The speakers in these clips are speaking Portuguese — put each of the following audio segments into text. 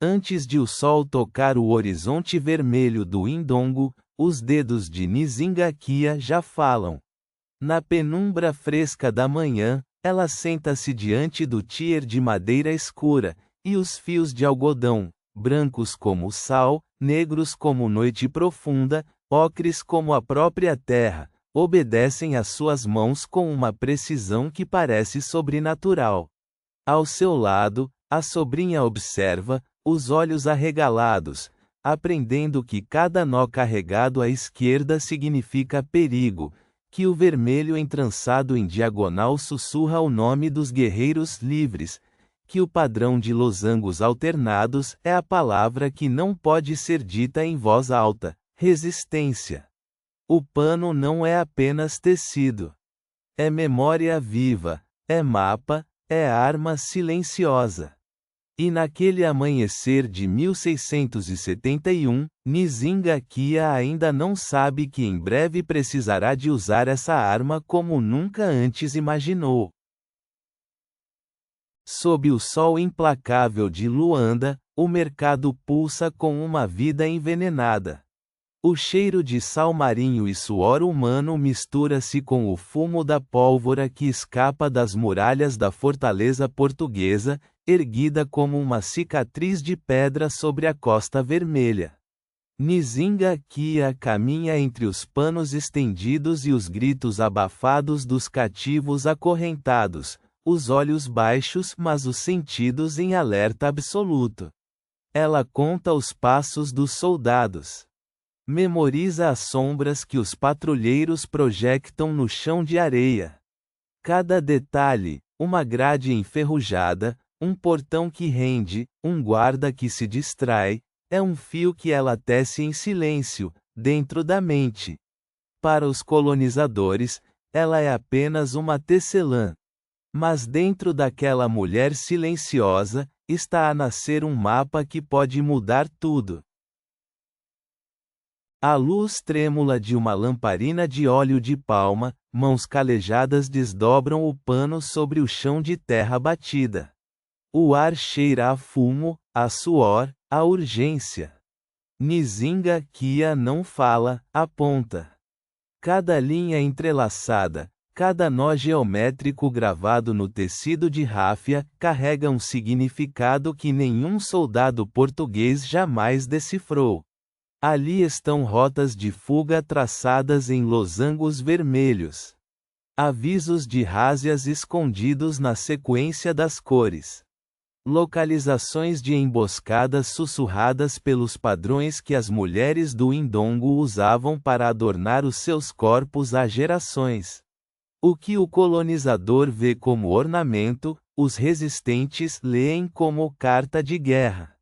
Antes de o sol tocar o horizonte vermelho do Indongo, os dedos de Nzingakia já falam. Na penumbra fresca da manhã, ela senta-se diante do tier de madeira escura, e os fios de algodão, brancos como o sal, negros como noite profunda, ocres como a própria terra, obedecem às suas mãos com uma precisão que parece sobrenatural. Ao seu lado, a sobrinha observa, os olhos arregalados, aprendendo que cada nó carregado à esquerda significa perigo, que o vermelho entrançado em diagonal sussurra o nome dos guerreiros livres, que o padrão de losangos alternados é a palavra que não pode ser dita em voz alta: resistência. O pano não é apenas tecido. É memória viva, é mapa, é arma silenciosa. E naquele amanhecer de 1671, Nzingakia ainda não sabe que em breve precisará de usar essa arma como nunca antes imaginou. Sob o sol implacável de Luanda, o mercado pulsa com uma vida envenenada. O cheiro de sal marinho e suor humano mistura-se com o fumo da pólvora que escapa das muralhas da fortaleza portuguesa, erguida como uma cicatriz de pedra sobre a Costa Vermelha. Nzingakia caminha entre os panos estendidos e os gritos abafados dos cativos acorrentados, os olhos baixos mas os sentidos em alerta absoluto. Ela conta os passos dos soldados. Memoriza as sombras que os patrulheiros projectam no chão de areia. Cada detalhe, uma grade enferrujada, um portão que rende, um guarda que se distrai, é um fio que ela tece em silêncio, dentro da mente. Para os colonizadores, ela é apenas uma tecelã. Mas dentro daquela mulher silenciosa, está a nascer um mapa que pode mudar tudo. A luz trêmula de uma lamparina de óleo de palma, mãos calejadas desdobram o pano sobre o chão de terra batida. O ar cheira a fumo, a suor, a urgência. Nzingakia não fala, aponta. Cada linha entrelaçada, cada nó geométrico gravado no tecido de ráfia, carrega um significado que nenhum soldado português jamais decifrou. Ali estão rotas de fuga traçadas em losangos vermelhos. Avisos de rásias escondidos na sequência das cores. Localizações de emboscadas sussurradas pelos padrões que as mulheres do Indongo usavam para adornar os seus corpos há gerações. O que o colonizador vê como ornamento, os resistentes leem como carta de guerra.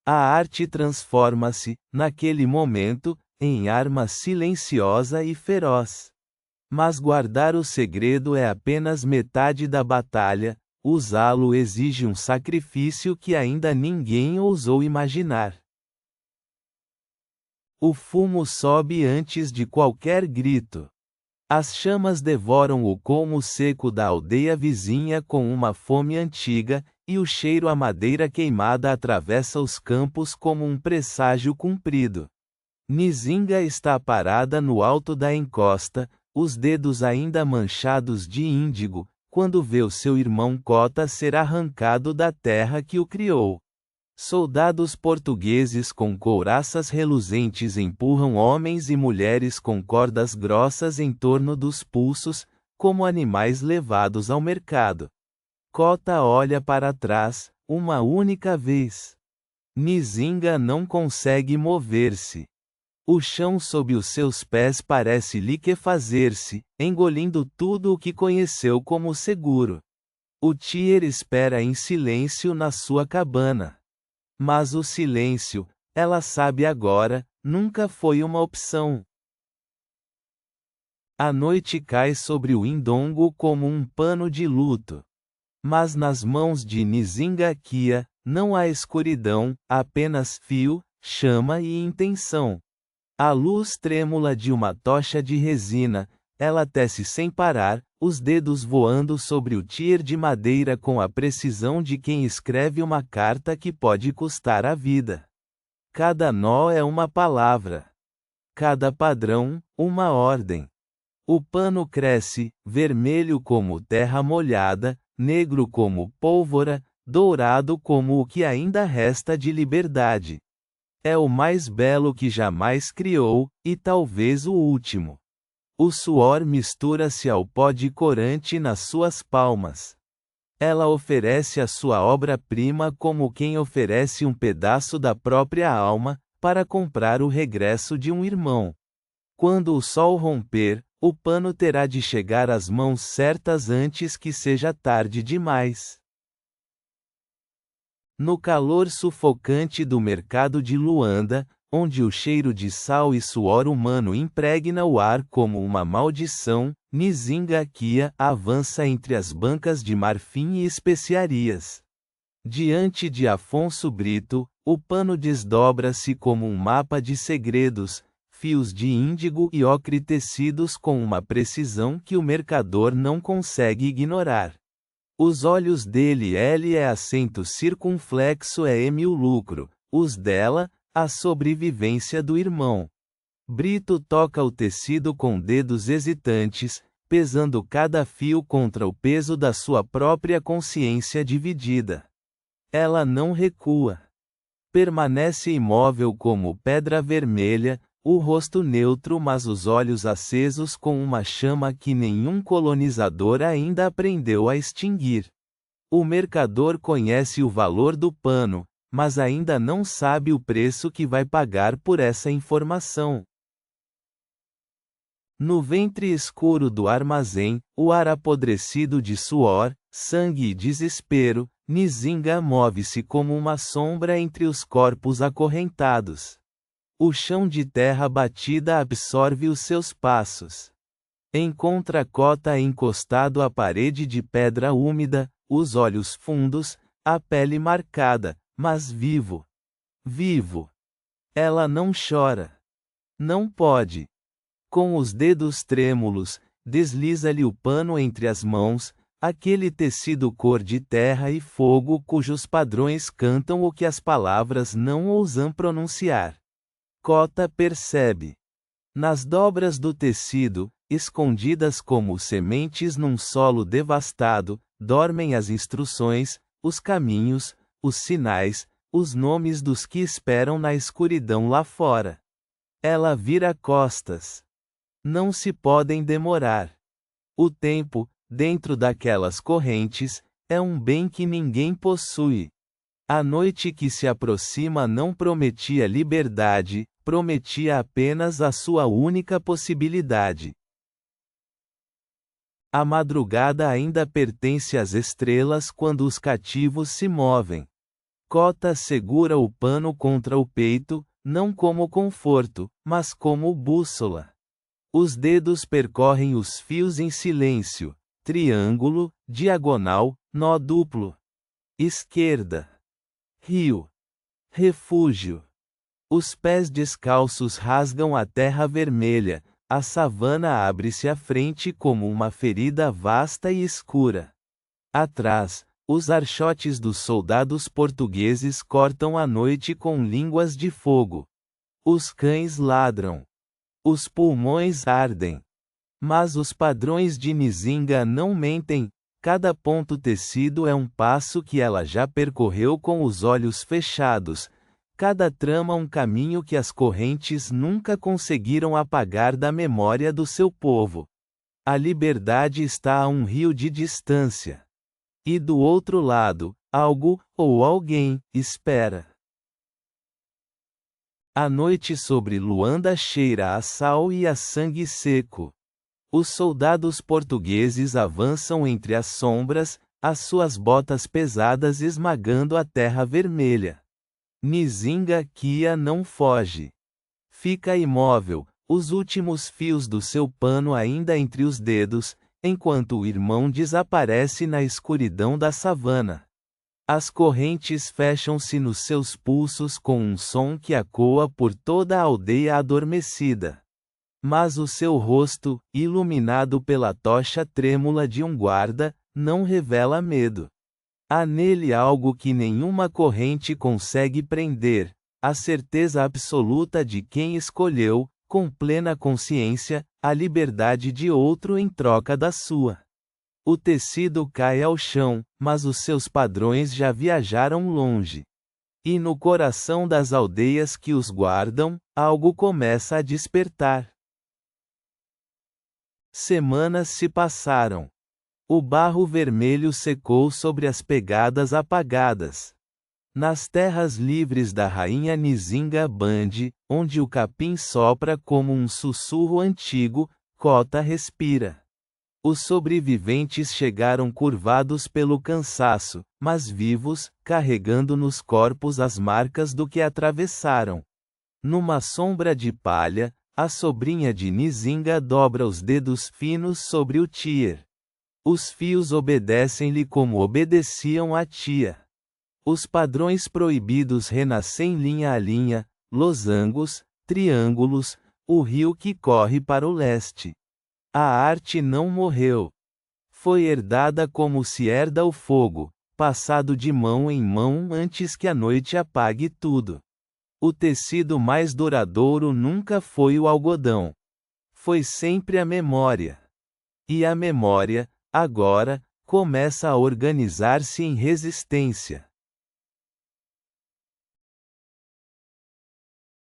A arte transforma-se, naquele momento, em arma silenciosa e feroz. Mas guardar o segredo é apenas metade da batalha, usá-lo exige um sacrifício que ainda ninguém ousou imaginar. O fumo sobe antes de qualquer grito. As chamas devoram o colmo seco da aldeia vizinha com uma fome antiga, e o cheiro a madeira queimada atravessa os campos como um presságio cumprido. Nzinga está parada no alto da encosta, os dedos ainda manchados de índigo, quando vê o seu irmão Cota ser arrancado da terra que o criou. Soldados portugueses com couraças reluzentes empurram homens e mulheres com cordas grossas em torno dos pulsos, como animais levados ao mercado. Cota olha para trás, uma única vez. Nzinga não consegue mover-se. O chão sob os seus pés parece liquefazer-se, engolindo tudo o que conheceu como seguro. O Tier espera em silêncio na sua cabana. Mas o silêncio, ela sabe agora, nunca foi uma opção. A noite cai sobre o Indongo como um pano de luto. Mas nas mãos de Nzingakia, não há escuridão, apenas fio, chama e intenção. A luz trêmula de uma tocha de resina, ela tece sem parar, os dedos voando sobre o tier de madeira com a precisão de quem escreve uma carta que pode custar a vida. Cada nó é uma palavra. Cada padrão, uma ordem. O pano cresce, vermelho como terra molhada, negro como pólvora, dourado como o que ainda resta de liberdade. É o mais belo que jamais criou, e talvez o último. O suor mistura-se ao pó de corante nas suas palmas. Ela oferece a sua obra-prima como quem oferece um pedaço da própria alma, para comprar o regresso de um irmão. Quando o sol romper, o pano terá de chegar às mãos certas antes que seja tarde demais. No calor sufocante do mercado de Luanda, onde o cheiro de sal e suor humano impregna o ar como uma maldição, Nzinga Kia avança entre as bancas de marfim e especiarias. Diante de Afonso Brito, o pano desdobra-se como um mapa de segredos, fios de índigo e ocre tecidos com uma precisão que o mercador não consegue ignorar. Os olhos dele L é acento circunflexo é M o lucro, os dela, a sobrevivência do irmão. Brito toca o tecido com dedos hesitantes, pesando cada fio contra o peso da sua própria consciência dividida. Ela não recua. Permanece imóvel como pedra vermelha, o rosto neutro mas os olhos acesos com uma chama que nenhum colonizador ainda aprendeu a extinguir. O mercador conhece o valor do pano, mas ainda não sabe o preço que vai pagar por essa informação. No ventre escuro do armazém, o ar apodrecido de suor, sangue e desespero, Nzinga move-se como uma sombra entre os corpos acorrentados. O chão de terra batida absorve os seus passos. Encontra Cota encostado à parede de pedra úmida, os olhos fundos, a pele marcada, mas vivo. Vivo. Ela não chora. Não pode. Com os dedos trêmulos, desliza-lhe o pano entre as mãos, aquele tecido cor de terra e fogo cujos padrões cantam o que as palavras não ousam pronunciar. Cota percebe. Nas dobras do tecido, escondidas como sementes num solo devastado, dormem as instruções, os caminhos, os sinais, os nomes dos que esperam na escuridão lá fora. Ela vira costas. Não se podem demorar. O tempo, dentro daquelas correntes, é um bem que ninguém possui. A noite que se aproxima não prometia liberdade, prometia apenas a sua única possibilidade. A madrugada ainda pertence às estrelas quando os cativos se movem. Cota segura o pano contra o peito, não como conforto, mas como bússola. Os dedos percorrem os fios em silêncio, triângulo, diagonal, nó duplo. Esquerda. Rio. Refúgio. Os pés descalços rasgam a terra vermelha, a savana abre-se à frente como uma ferida vasta e escura. Atrás, os archotes dos soldados portugueses cortam a noite com línguas de fogo. Os cães ladram. Os pulmões ardem. Mas os padrões de Nzinga não mentem, cada ponto tecido é um passo que ela já percorreu com os olhos fechados, cada trama um caminho que as correntes nunca conseguiram apagar da memória do seu povo. A liberdade está a um rio de distância. E do outro lado, algo, ou alguém, espera. A noite sobre Luanda cheira a sal e a sangue seco. Os soldados portugueses avançam entre as sombras, as suas botas pesadas esmagando a terra vermelha. Nzinga Kia não foge. Fica imóvel, os últimos fios do seu pano ainda entre os dedos, enquanto o irmão desaparece na escuridão da savana. As correntes fecham-se nos seus pulsos com um som que ecoa por toda a aldeia adormecida. Mas o seu rosto, iluminado pela tocha trêmula de um guarda, não revela medo. Há nele algo que nenhuma corrente consegue prender, a certeza absoluta de quem escolheu, com plena consciência, a liberdade de outro em troca da sua. O tecido cai ao chão, mas os seus padrões já viajaram longe. E no coração das aldeias que os guardam, algo começa a despertar. Semanas se passaram. O barro vermelho secou sobre as pegadas apagadas. Nas terras livres da rainha Nzinga Band, onde o capim sopra como um sussurro antigo, Cota respira. Os sobreviventes chegaram curvados pelo cansaço, mas vivos, carregando nos corpos as marcas do que atravessaram. Numa sombra de palha, a sobrinha de Nzinga dobra os dedos finos sobre o tier. Os fios obedecem-lhe como obedeciam a tia. Os padrões proibidos renascem linha a linha, losangos, triângulos, o rio que corre para o leste. A arte não morreu. Foi herdada como se herda o fogo, passado de mão em mão antes que a noite apague tudo. O tecido mais duradouro nunca foi o algodão. Foi sempre a memória. E a memória, agora, começa a organizar-se em resistência.